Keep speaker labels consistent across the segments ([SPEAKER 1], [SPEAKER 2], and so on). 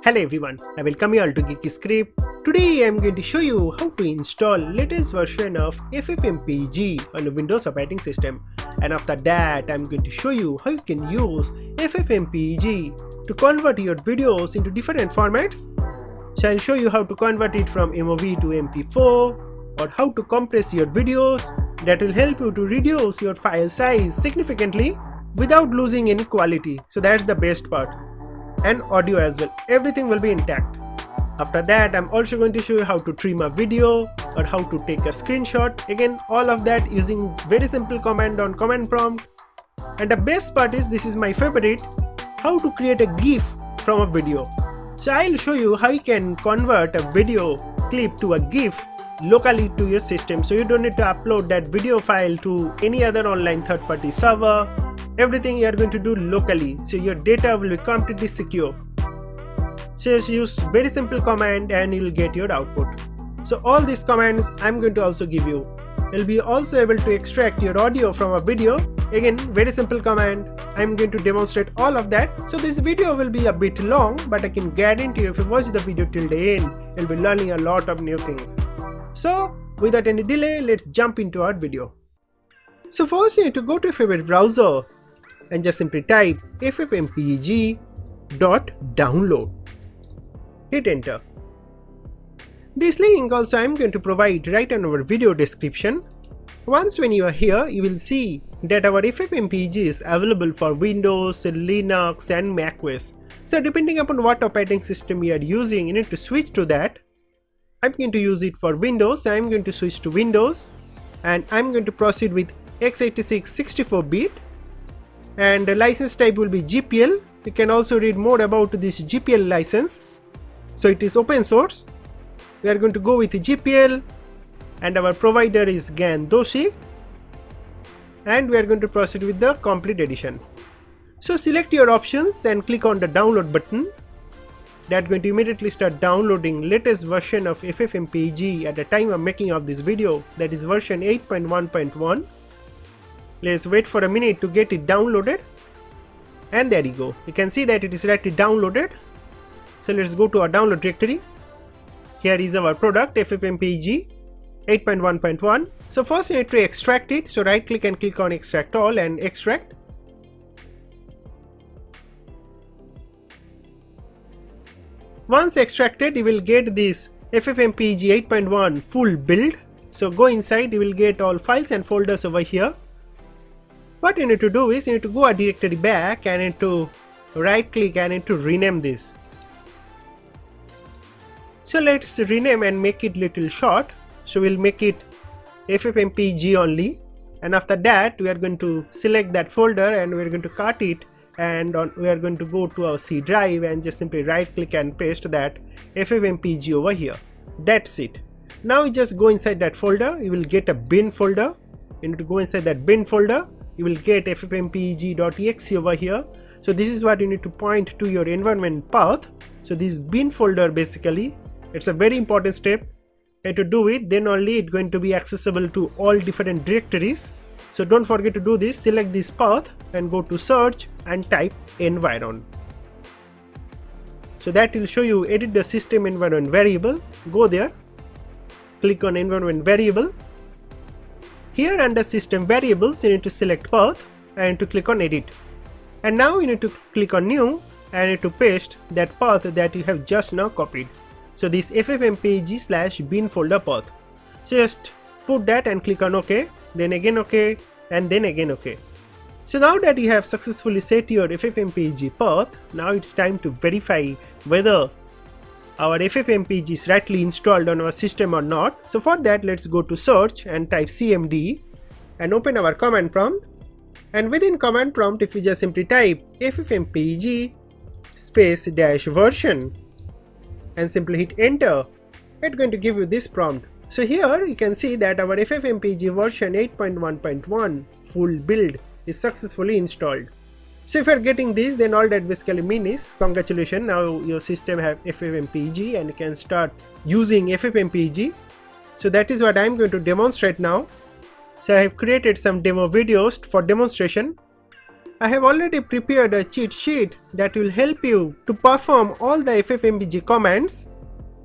[SPEAKER 1] Hello everyone, I welcome you all to Geeky Script. Today I am going to show you how to install latest version of FFmpeg on a Windows operating system. And after that I am going to show you how you can use FFmpeg to convert your videos into different formats. So I'll show you how to convert it from MOV to MP4 or how to compress your videos. That will help you to reduce your file size significantly without losing any quality. So that's the best part. And audio as well, everything will be intact. After that I'm also going to show you how to trim a video or how to take a screenshot. Again, all of that using very simple command on command prompt. And the best part is, this is my favorite, how to create a GIF from a video. So I'll show you how you can convert a video clip to a GIF locally to your system, so you don't need to upload that video file to any other online third-party server. Everything you are going to do locally, so your data will be completely secure. So just use very simple command and you will get your output. So all these commands I'm going to also give you. You'll be also able to extract your audio from a video. Again, very simple command. I'm going to demonstrate all of that. So this video will be a bit long, but I can guarantee you if you watch the video till the end, you'll be learning a lot of new things. So without any delay, let's jump into our video. So first you need to go to your favorite browser and just simply type ffmpeg.download. Hit enter. This link also I am going to provide right on our video description. Once when you are here, you will see that our FFmpeg is available for Windows, Linux and macOS. So depending upon what operating system you are using, you need to switch to that. I'm going to use it for Windows, so I'm going to switch to Windows and I'm going to proceed with x86 64-bit, and the license type will be GPL. You can also read more about this GPL license. So it is open source. We are going to go with GPL and our provider is GAN Doshi, and we are going to proceed with the complete edition. So select your options and click on the download button. That's going to immediately start downloading latest version of FFmpeg at the time of making of this video, that is version 8.1.1. Let's wait for a minute to get it downloaded, and there you go. You can see that it is already downloaded. So let's go to our download directory. Here is our product FFmpeg 8.1.1. So first you need to extract it. So right click and click on extract all and extract. Once extracted, you will get this FFmpeg 8.1 full build. So go inside, you will get all files and folders over here. What you need to do is, you need to go a directory back and need to right click and need to rename this. So let's rename and make it little short. So we'll make it FFmpeg only, and after that we are going to select that folder and we are going to cut it, and we are going to go to our C drive and just simply right click and paste that FFmpeg over here. That's it. Now you just go inside that folder, you will get a bin folder. You need to go inside that bin folder, you will get ffmpeg.exe over here. So this is what you need to point to your environment path. So this bin folder, basically it's a very important step. And to do it, then only it's going to be accessible to all different directories. So don't forget to do this. Select this path and go to search and type environ. So that will show you edit the system environment variable. Go there, click on environment variable. Here under system variables you need to select path and to click on edit. And now you need to click on new and need to paste that path that you have just now copied. So this ffmpeg/bin folder path. So just put that and click on OK, then again OK, and then again OK. So now that you have successfully set your FFmpeg path, now it's time to verify whether our FFmpeg is rightly installed on our system or not. So for that, let's go to search and type cmd and open our command prompt. And within command prompt, if you just simply type ffmpeg space dash version and simply hit enter, it's going to give you this prompt. So here you can see that our FFmpeg version 8.1.1 full build is successfully installed. So if you are getting this, then all that basically means is congratulations, now your system have FFmpeg and you can start using FFmpeg. So that is what I am going to demonstrate now. So I have created some demo videos for demonstration. I have already prepared a cheat sheet that will help you to perform all the FFmpeg commands.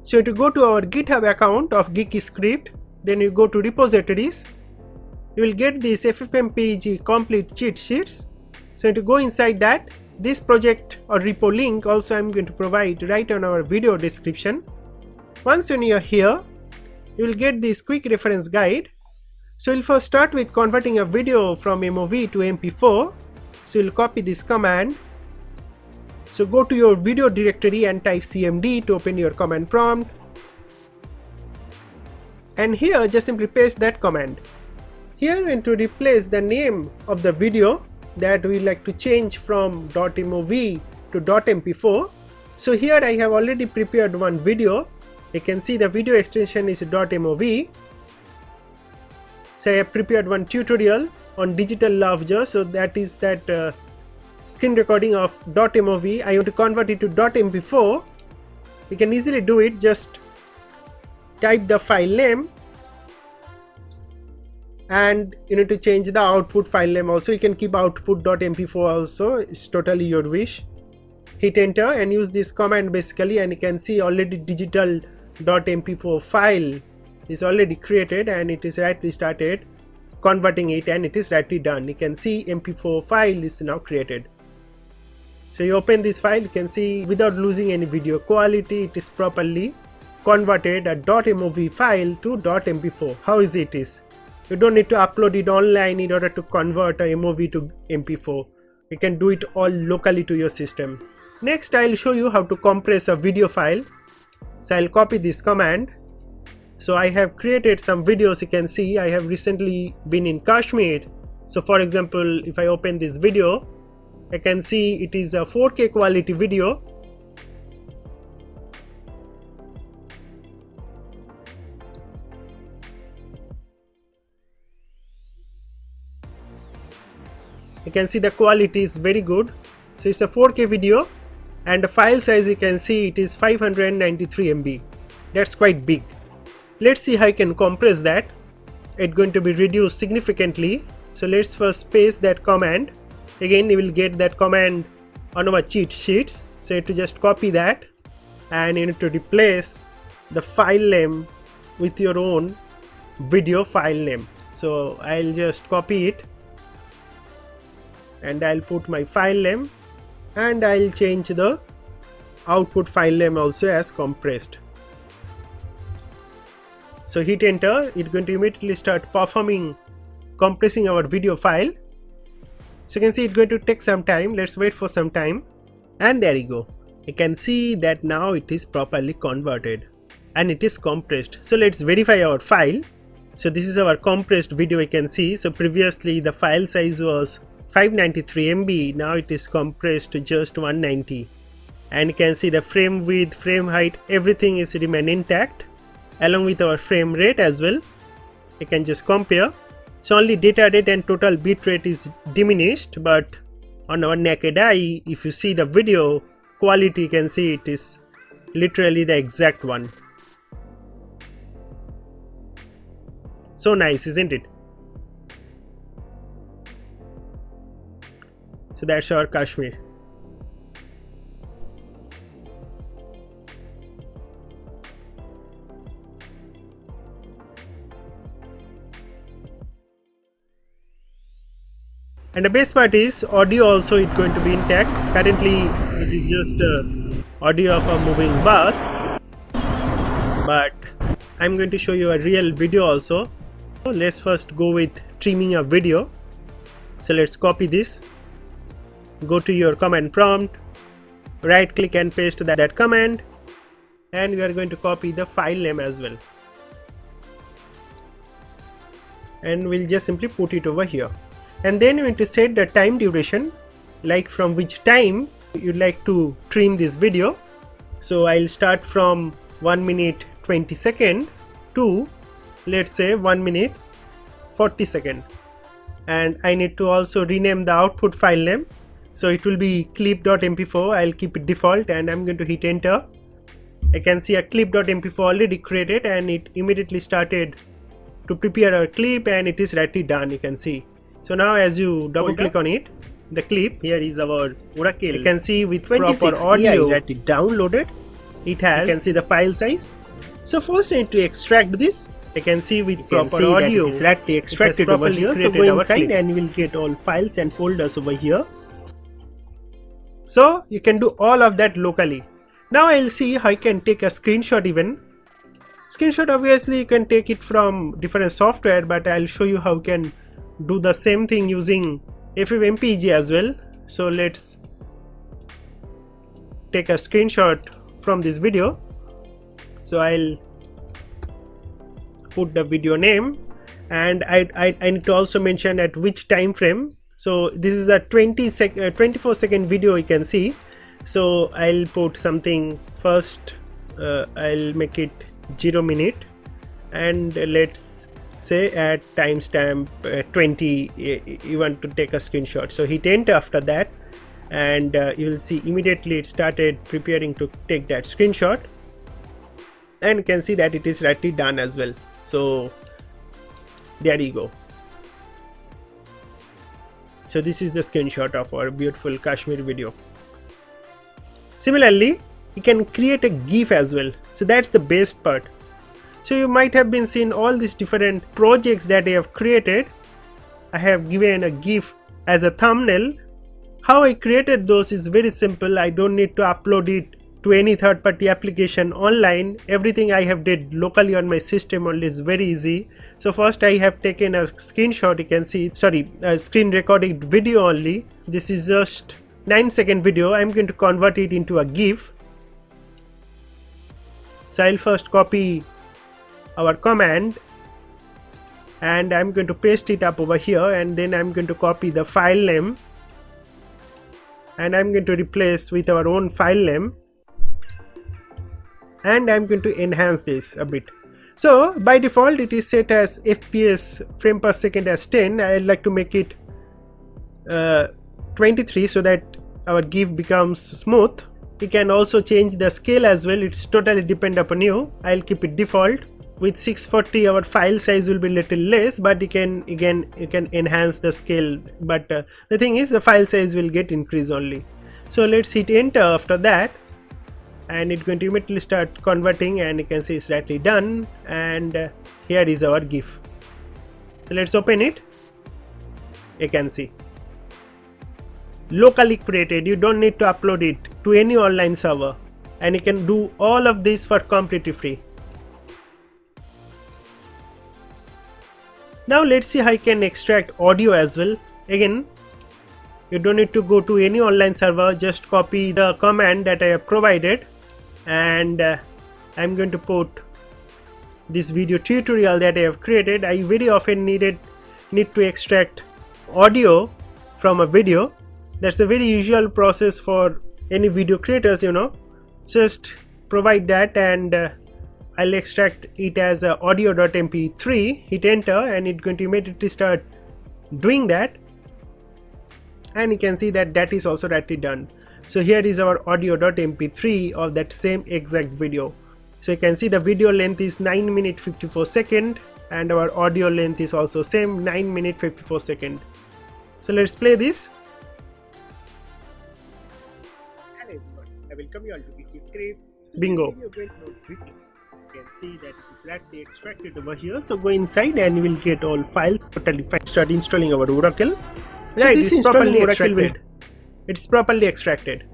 [SPEAKER 1] So to go to our GitHub account of Geeky script, then you go to repositories, you will get these FFmpeg complete cheat sheets. So to go inside that, this project or repo link also I am going to provide right on our video description. Once when you are here, you will get this quick reference guide. So we'll first start with converting a video from MOV to MP4. So you'll copy this command. So go to your video directory and type cmd to open your command prompt. And here just simply paste that command. Here, and to replace the name of the video that we like to change from .mov to .mp4. So here I have already prepared one video. You can see the video extension is .mov. So I have prepared one tutorial on digital lavger. So that is that screen recording of .mov. I want to convert it to .mp4. You can easily do it. Just type the file name, and you need to change the output file name also. You can keep output.mp4 also, it's totally your wish. Hit enter and use this command basically, and you can see already digital.mp4 file is already created and it is rightly started converting it, and it is rightly done. You can see mp4 file is now created. So you open this file, you can see without losing any video quality, it is properly converted a .mov file to .mp4. How easy it is. You don't need to upload it online in order to convert a MOV to MP4. You can do it all locally to your system. Next, I'll show you how to compress a video file. So I'll copy this command. So I have created some videos. You can see I have recently been in Kashmir. So for example, if I open this video, I can see it is a 4K quality video. You can see the quality is very good. So it's a 4K video, and the file size you can see it is 593 MB. That's quite big. Let's see how I can compress that. It's going to be reduced significantly. So let's first paste that command. Again, you will get that command on our cheat sheets. So you need to just copy that, and you need to replace the file name with your own video file name. So I'll just copy it, and I'll put my file name, and I'll change the output file name also as compressed. So hit enter, it's going to immediately start performing compressing our video file. So you can see it's going to take some time. Let's wait for some time, and there you go. You can see that now it is properly converted and it is compressed. So let's verify our file. So this is our compressed video, you can see. So previously the file size was 593 MB, now it is compressed to just 190, and you can see the frame width, frame height, everything is remain intact, along with our frame rate as well. You can just compare. So only data rate and total bit rate is diminished, but on our naked eye, if you see the video quality, you can see it is literally the exact one. So nice, isn't it? So that's our Kashmir. And the best part is audio also is going to be intact. Currently it is just audio of a moving bus, but I'm going to show you a real video also. So let's first go with trimming a video. So let's copy this, go to your command prompt, right click and paste that command, and we are going to copy the file name as well, and we'll just simply put it over here. And then you need to set the time duration, like from which time you'd like to trim this video. So I'll start from 1 minute 20 second to, let's say, 1 minute 40 second. And I need to also rename the output file name. So it will be clip.mp4. I'll keep it default, and I'm going to hit enter. I can see a clip.mp4 already created, and it immediately started to prepare our clip, and it is rightly done, you can see. So now as you double click on it, the clip.
[SPEAKER 2] Here is our Oracle.
[SPEAKER 1] You can see with proper audio
[SPEAKER 2] that it downloaded.
[SPEAKER 1] It has.
[SPEAKER 2] You can see the file size. So first I need to extract this.
[SPEAKER 1] You can see with
[SPEAKER 2] You
[SPEAKER 1] proper
[SPEAKER 2] can see
[SPEAKER 1] audio.
[SPEAKER 2] that it is rightly extracted over here. So go inside and you will get all files and folders over here.
[SPEAKER 1] So you can do all of that locally. Now I'll see how you can take a screenshot even. Screenshot, obviously you can take it from different software, but I'll show you how you can do the same thing using FFmpeg as well. So let's take a screenshot from this video. So I'll put the video name, and I need to also mention at which time frame. So this is a 24-second video, you can see. So I'll put something first. I'll make it 0 minute, and let's say at timestamp 20 you want to take a screenshot. So hit enter after that, and you will see immediately it started preparing to take that screenshot, and you can see that it is rightly done as well. So there you go. So this is the screenshot of our beautiful Kashmir video. Similarly, you can create a GIF as well. So that's the best part. So you might have been seeing all these different projects that I have created. I have given a GIF as a thumbnail. How I created those is very simple. I don't need to upload it to any third-party application online. Everything I have did locally on my system only is very easy. So first I have taken a screenshot, you can see, a screen recorded video only. This is just 9-second video. I'm going to convert it into a GIF. So I'll first copy our command, and I'm going to paste it up over here, and then I'm going to copy the file name, and I'm going to replace with our own file name, and I'm going to enhance this a bit. So by default it is set as FPS frame per second as 10. I'd like to make it 23 so that our GIF becomes smooth. You can also change the scale as well. It's totally depend upon you. I'll keep it default. With 640 our file size will be little less, but you can enhance the scale, but the thing is the file size will get increased only. So let's hit enter after that, and it's going to immediately start converting, and you can see it's rightly done, and here is our GIF. So let's open it. You can see locally created. You don't need to upload it to any online server, and you can do all of this for completely free. Now let's see how you can extract audio as well. Again, you don't need to go to any online server, just copy the command that I have provided, and I'm going to put this video tutorial that I have created. I very often need to extract audio from a video. That's a very usual process for any video creators, you know. Just provide that, and I'll extract it as a audio.mp3, hit enter, and it's going to immediately start doing that, and you can see that that is also rightly done. So here is our audio.mp3 of that same exact video. So you can see the video length is 9 minutes 54 seconds, and our audio length is also same 9 minutes 54 seconds. So let's play this. Hello everyone, I welcome you all to Geeky script.
[SPEAKER 2] Bingo.
[SPEAKER 1] You can see that it is rightly extracted over here. So go inside and you will get all files totally fine. Start installing our Oracle.
[SPEAKER 2] So
[SPEAKER 1] right,
[SPEAKER 2] this
[SPEAKER 1] it's properly
[SPEAKER 2] Oracle
[SPEAKER 1] extracted. It's properly extracted.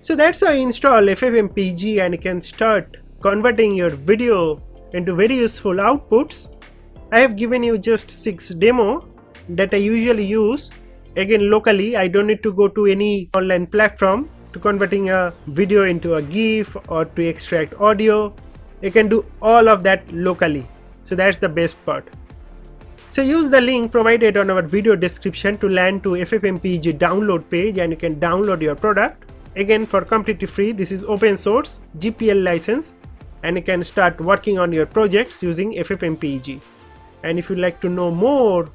[SPEAKER 1] So that's how you install FFmpeg, and you can start converting your video into very useful outputs. I have given you just 6 demo that I usually use. Again, locally, I don't need to go to any online platform to converting a video into a GIF or to extract audio. You can do all of that locally. So that's the best part. So use the link provided on our video description to land to FFmpeg download page, and you can download your product. Again, for completely free. This is open source GPL license, and you can start working on your projects using FFmpeg. And if you'd like to know more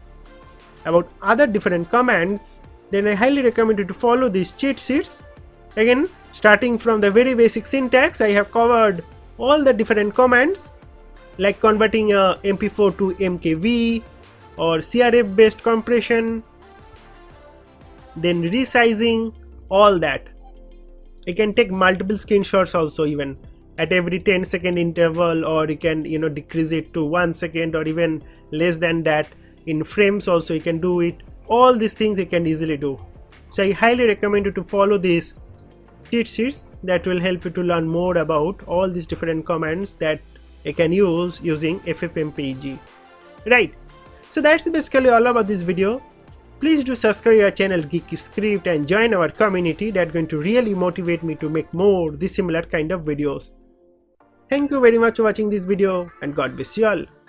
[SPEAKER 1] about other different commands, then I highly recommend you to follow these cheat sheets. Again, starting from the very basic syntax, I have covered all the different commands like converting a MP4 to MKV or CRF based compression, then resizing, all that. You can take multiple screenshots also, even at every 10-second interval, or you can decrease it to 1 second or even less than that. In frames also you can do it. All these things you can easily do. So I highly recommend you to follow these cheat sheets that will help you to learn more about all these different commands that you can use using FFmpeg. Right, so that's basically all about this video. Please do subscribe our channel Geeky Script and join our community. That's going to really motivate me to make more this similar kind of videos. Thank you very much for watching this video, and God bless you all.